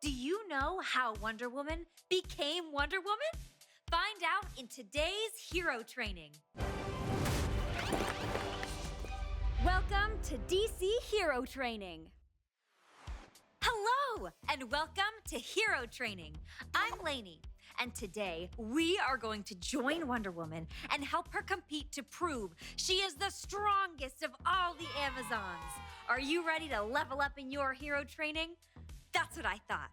Do you know how Wonder Woman became Wonder Woman? Find out in today's hero training. Welcome to DC Hero Training. Hello, and welcome to Hero Training. I'm Laynie, and today we are going to join Wonder Woman and help her compete to prove she is the strongest of all the Amazons. Are you ready to level up in your hero training? That's what I thought.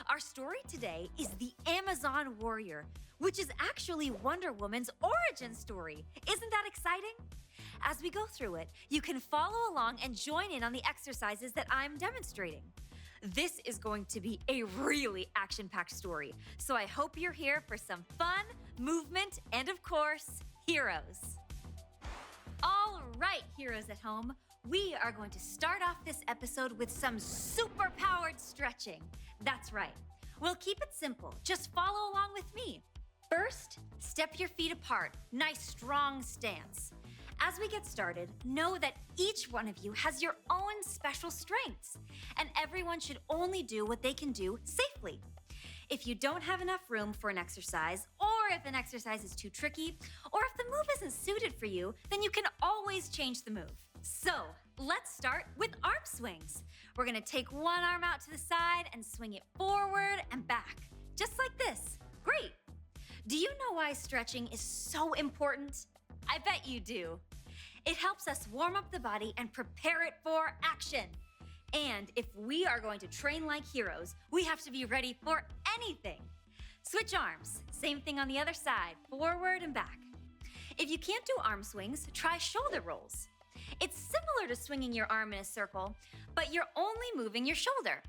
Our story today is the Amazon Warrior, which is actually Wonder Woman's origin story. Isn't that exciting? As we go through it, you can follow along and join in on the exercises that I'm demonstrating. This is going to be a really action-packed story, so I hope you're here for some fun, movement, and of course, heroes. All right, heroes at home, we are going to start off this episode with some super-powered stretching. That's right. We'll keep it simple. Just follow along with me. First, step your feet apart. Nice, strong stance. As we get started, know that each one of you has your own special strengths, and everyone should only do what they can do safely. If you don't have enough room for an exercise, or if an exercise is too tricky, or if the move isn't suited for you, then you can always change the move. So, let's start with arm swings. We're gonna take one arm out to the side and swing it forward and back, just like this. Great. Do you know why stretching is so important? I bet you do. It helps us warm up the body and prepare it for action. And if we are going to train like heroes, we have to be ready for anything. Switch arms. Same thing on the other side, forward and back. If you can't do arm swings, try shoulder rolls. It's similar to swinging your arm in a circle, but you're only moving your shoulder.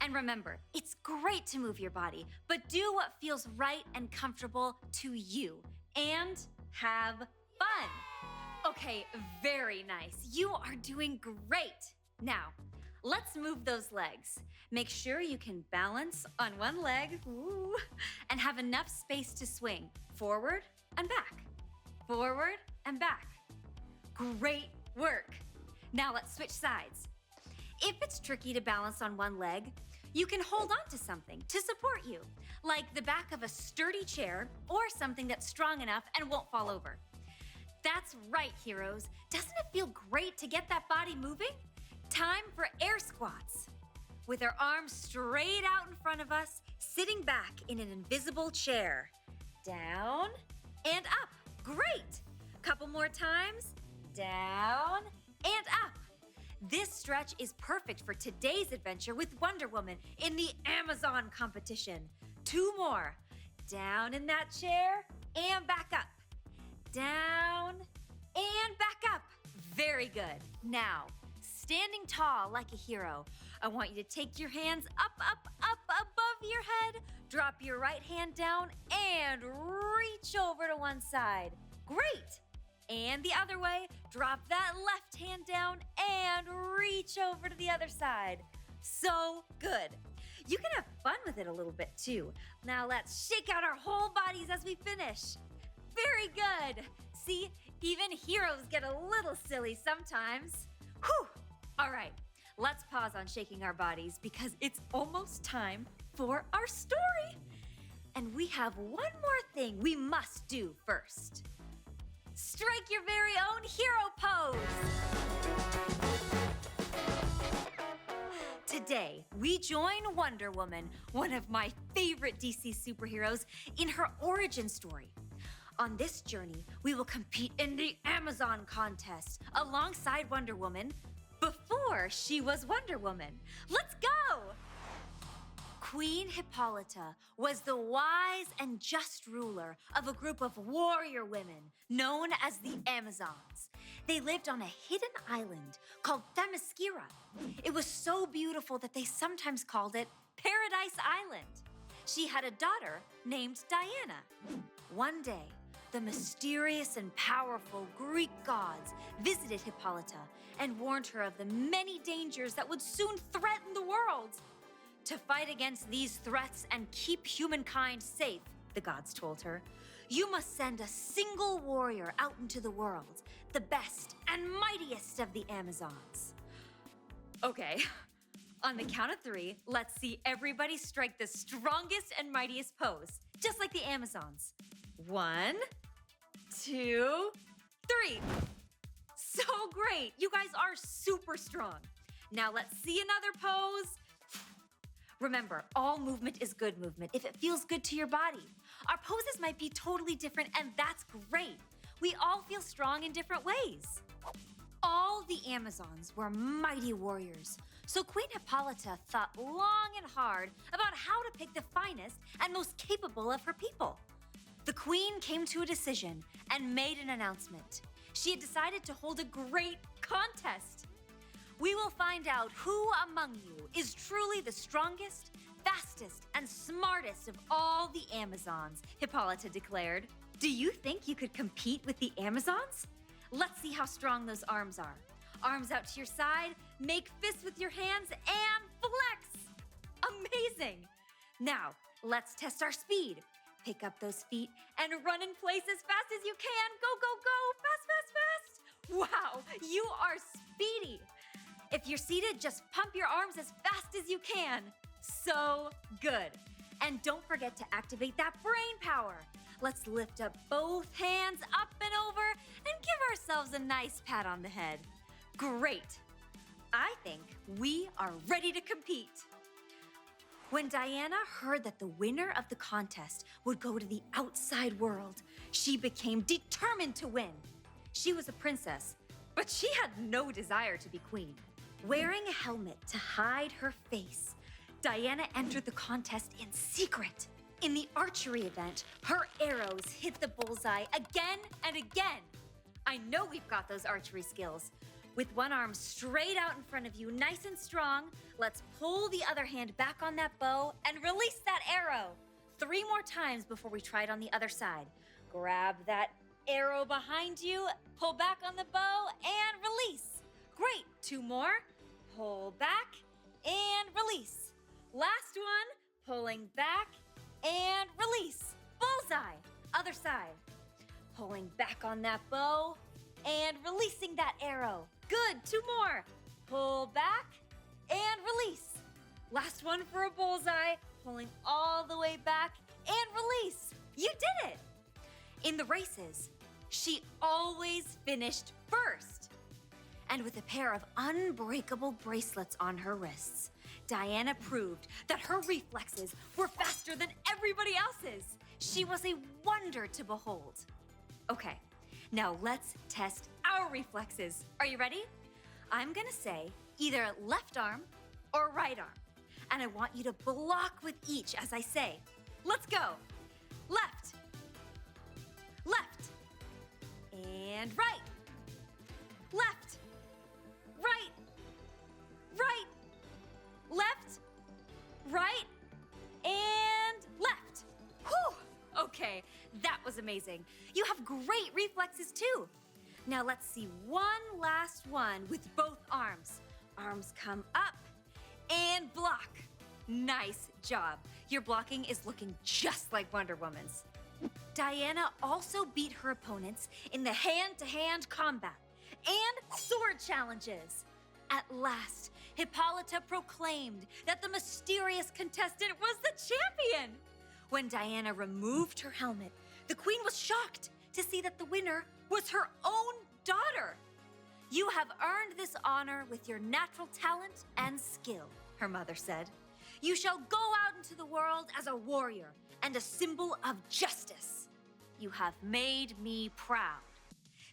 And remember, it's great to move your body, but do what feels right and comfortable to you. And have fun. Okay, very nice. You are doing great. Now, let's move those legs. Make sure you can balance on one leg, and have enough space to swing forward and back, forward and back. Great work. Now let's switch sides. If it's tricky to balance on one leg, you can hold on to something to support you, like the back of a sturdy chair or something that's strong enough and won't fall over. That's right, heroes. Doesn't it feel great to get that body moving? Time for air squats. With our arms straight out in front of us, sitting back in an invisible chair. Down and up. Great. Couple more times. Down and up. This stretch is perfect for today's adventure with Wonder Woman in the Amazon competition. 2 more. Down in that chair and back up. Down and back up. Very good. Now, standing tall like a hero, I want you to take your hands up, up, up above your head, drop your right hand down, and reach over to one side. Great. And the other way, drop that left hand down and reach over to the other side. So good. You can have fun with it a little bit too. Now let's shake out our whole bodies as we finish. Very good. See, even heroes get a little silly sometimes. Whew. All right, let's pause on shaking our bodies because it's almost time for our story. And we have one more thing we must do first. Strike your very own hero pose! Today, we join Wonder Woman, one of my favorite DC superheroes, in her origin story. On this journey, we will compete in the Amazon contest alongside Wonder Woman before she was Wonder Woman. Let's go! Queen Hippolyta was the wise and just ruler of a group of warrior women known as the Amazons. They lived on a hidden island called Themyscira. It was so beautiful that they sometimes called it Paradise Island. She had a daughter named Diana. One day, the mysterious and powerful Greek gods visited Hippolyta and warned her of the many dangers that would soon threaten the world. To fight against these threats and keep humankind safe, the gods told her, you must send a single warrior out into the world, the best and mightiest of the Amazons. Okay, On the count of 3, let's see everybody strike the strongest and mightiest pose, just like the Amazons. 1, 2, 3. So great! You guys are super strong. Now let's see another pose. Remember, all movement is good movement if it feels good to your body. Our poses might be totally different, and that's great. We all feel strong in different ways. All the Amazons were mighty warriors, so Queen Hippolyta thought long and hard about how to pick the finest and most capable of her people. The queen came to a decision and made an announcement. She had decided to hold a great contest. We will find out who among you is truly the strongest, fastest, and smartest of all the Amazons, Hippolyta declared. Do you think you could compete with the Amazons? Let's see how strong those arms are. Arms out to your side, make fists with your hands, and flex! Amazing! Now, let's test our speed. Pick up those feet and run in place as fast as you can. Go, go, go! Fast, fast, fast! Wow, you are speedy! If you're seated, just pump your arms as fast as you can. So good. And don't forget to activate that brain power. Let's lift up both hands up and over and give ourselves a nice pat on the head. Great. I think we are ready to compete. When Diana heard that the winner of the contest would go to the outside world, she became determined to win. She was a princess, but she had no desire to be queen. Wearing a helmet to hide her face, Diana entered the contest in secret. In the archery event, her arrows hit the bullseye again and again. I know we've got those archery skills. With one arm straight out in front of you, nice and strong, let's pull the other hand back on that bow and release that arrow. 3 more times before we try it on the other side. Grab that arrow behind you, pull back on the bow, and release. Great, 2 more. Pull back and release. Last one, pulling back and release. Bullseye. Other side. Pulling back on that bow and releasing that arrow. Good, 2 more. Pull back and release. Last one for a bullseye. Pulling all the way back and release. You did it. In the races, she always finished first. And with a pair of unbreakable bracelets on her wrists, Diana proved that her reflexes were faster than everybody else's. She was a wonder to behold. Okay, now let's test our reflexes. Are you ready? I'm gonna say either left arm or right arm, and I want you to block with each as I say. Let's go. Left, left, and right. Left, right, right, left, right, and left. Whew! Okay, that was amazing. You have great reflexes too. Now let's see one last one with both arms. Arms come up and block. Nice job. Your blocking is looking just like Wonder Woman's. Diana also beat her opponents in the hand-to-hand combat and sword challenges. At last, Hippolyta proclaimed that the mysterious contestant was the champion. When Diana removed her helmet, the queen was shocked to see that the winner was her own daughter. You have earned this honor with your natural talent and skill, her mother said. You shall go out into the world as a warrior and a symbol of justice. You have made me proud.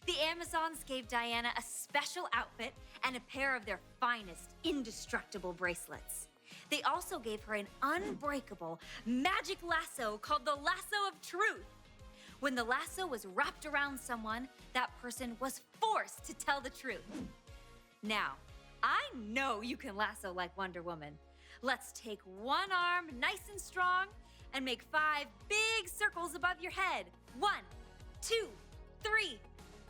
The Amazons gave Diana a special outfit and a pair of their finest, indestructible bracelets. They also gave her an unbreakable magic lasso called the Lasso of Truth. When the lasso was wrapped around someone, that person was forced to tell the truth. Now, I know you can lasso like Wonder Woman. Let's take one arm nice and strong and make 5 big circles above your head. 1, 2, 3,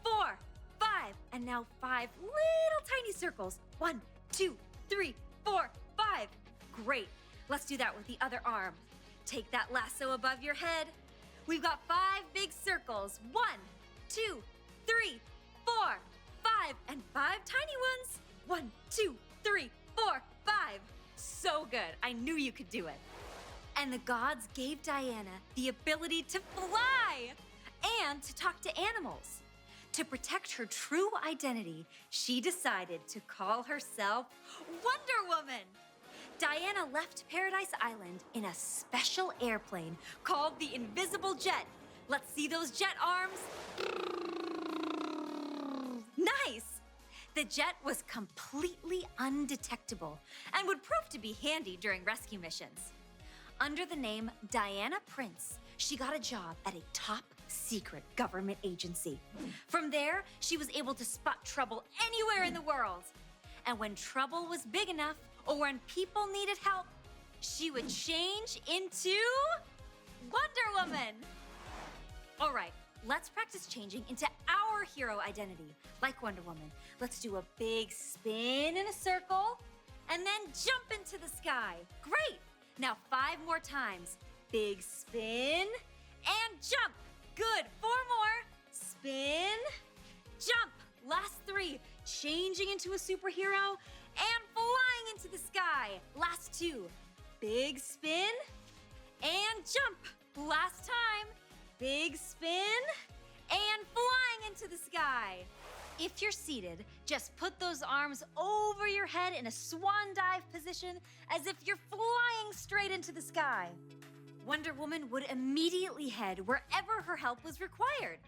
4, 5, and now 5 little tiny circles. 1, 2, 3, 4, 5. Great. Let's do that with the other arm. Take that lasso above your head. We've got 5 big circles. 1, 2, 3, 4, 5, and 5 tiny ones. 1, 2, 3, 4, 5. So good. I knew you could do it. And the gods gave Diana the ability to fly and to talk to animals. To protect her true identity, she decided to call herself Wonder Woman. Diana left Paradise Island in a special airplane called the Invisible Jet. Let's see those jet arms. Nice! The jet was completely undetectable and would prove to be handy during rescue missions. Under the name Diana Prince, she got a job at a top-secret government agency. From there, she was able to spot trouble anywhere in the world. And when trouble was big enough, or when people needed help, she would change into Wonder Woman. All right, let's practice changing into our hero identity, like Wonder Woman. Let's do a big spin in a circle, and then jump into the sky. Great! Now 5 more times. Big spin, and jump. Good, 4 more. Spin, jump. Last 3, changing into a superhero, and flying into the sky. Last 2, big spin, and jump. Last time, big spin, and flying into the sky. If you're seated, just put those arms over your head in a swan dive position as if you're flying straight into the sky. Wonder Woman would immediately head wherever her help was required.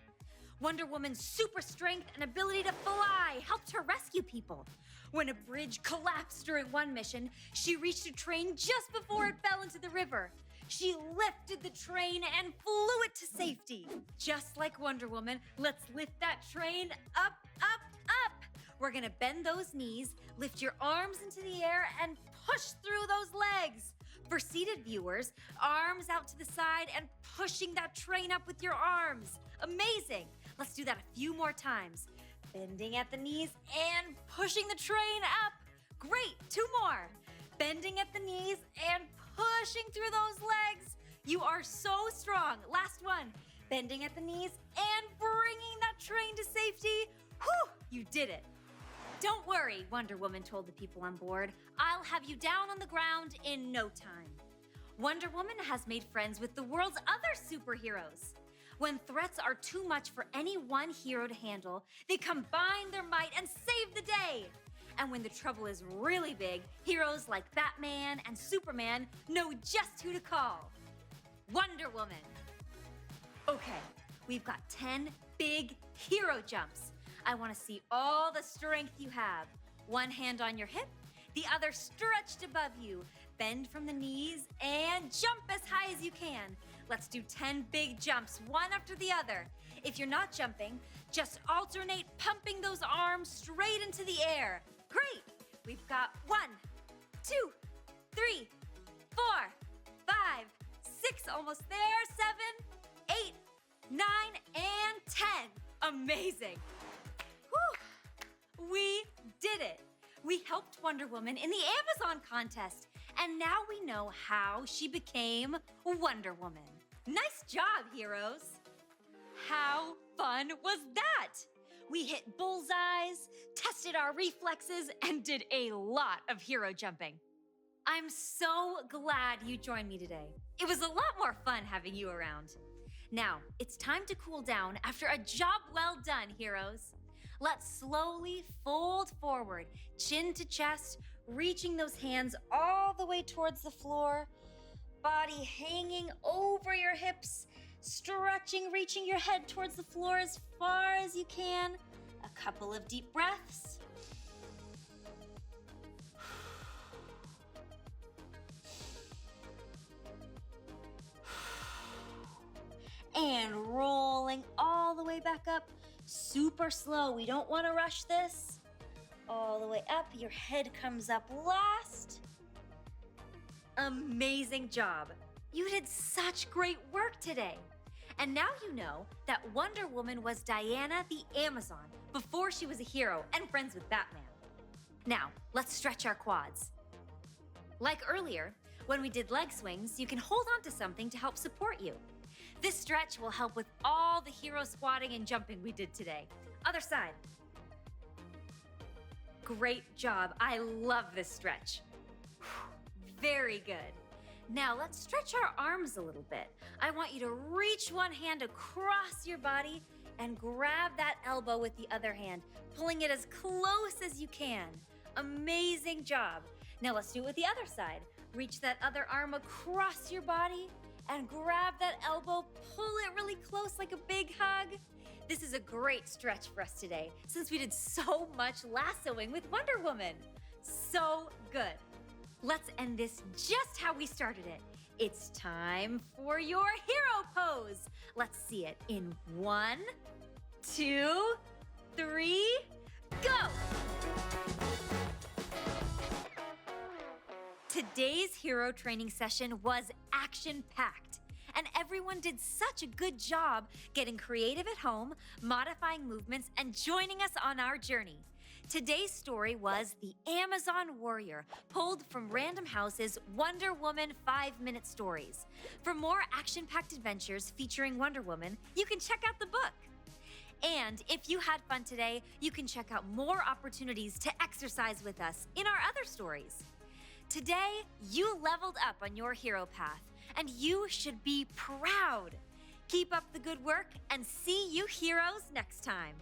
Wonder Woman's super strength and ability to fly helped her rescue people. When a bridge collapsed during one mission, she reached a train just before it fell into the river. She lifted the train and flew it to safety. Just like Wonder Woman, let's lift that train up, up, up. We're gonna bend those knees, lift your arms into the air, and push through those legs. For seated viewers, arms out to the side and pushing that train up with your arms. Amazing. Let's do that a few more times. Bending at the knees and pushing the train up. Great, 2 more. Bending at the knees and pushing through those legs. You are so strong. Last one. Bending at the knees and bringing that train to safety. Whew, you did it. Don't worry, Wonder Woman told the people on board. I'll have you down on the ground in no time. Wonder Woman has made friends with the world's other superheroes. When threats are too much for any one hero to handle, they combine their might and save the day. And when the trouble is really big, heroes like Batman and Superman know just who to call. Wonder Woman. Okay, we've got 10 big hero jumps. I want to see all the strength you have. One hand on your hip, the other stretched above you. Bend from the knees and jump as high as you can. Let's do 10 big jumps, one after the other. If you're not jumping, just alternate pumping those arms straight into the air. Great! We've got 1, 2, 3, 4, 5, 6, almost there, 7, 8, 9, and 10. Amazing! Whew! We did it! We helped Wonder Woman in the Amazon contest, and now we know how she became Wonder Woman. Nice job, heroes! How fun was that? We hit bullseyes, tested our reflexes, and did a lot of hero jumping. I'm so glad you joined me today. It was a lot more fun having you around. Now, it's time to cool down after a job well done, heroes. Let's slowly fold forward, chin to chest, reaching those hands all the way towards the floor, body hanging over your hips, stretching, reaching your head towards the floor as far as you can. A couple of deep breaths. And rolling all the way back up, super slow. We don't want to rush this. All the way up, your head comes up last. Amazing job. You did such great work today. And now you know that Wonder Woman was Diana the Amazon before she was a hero and friends with Batman. Now, let's stretch our quads. Like earlier, when we did leg swings, you can hold on to something to help support you. This stretch will help with all the hero squatting and jumping we did today. Other side. Great job. I love this stretch. Very good. Now let's stretch our arms a little bit. I want you to reach one hand across your body and grab that elbow with the other hand, pulling it as close as you can. Amazing job. Now let's do it with the other side. Reach that other arm across your body and grab that elbow, pull it really close like a big hug. This is a great stretch for us today since we did so much lassoing with Wonder Woman. So good. Let's end this just how we started it. It's time for your hero pose. Let's see it in 1, 2, 3, go! Today's hero training session was action-packed, and everyone did such a good job getting creative at home, modifying movements, and joining us on our journey. Today's story was The Amazon Warrior, pulled from Random House's Wonder Woman 5-Minute Stories. For more action-packed adventures featuring Wonder Woman, you can check out the book. And if you had fun today, you can check out more opportunities to exercise with us in our other stories. Today, you leveled up on your hero path, and you should be proud. Keep up the good work, and see you heroes next time.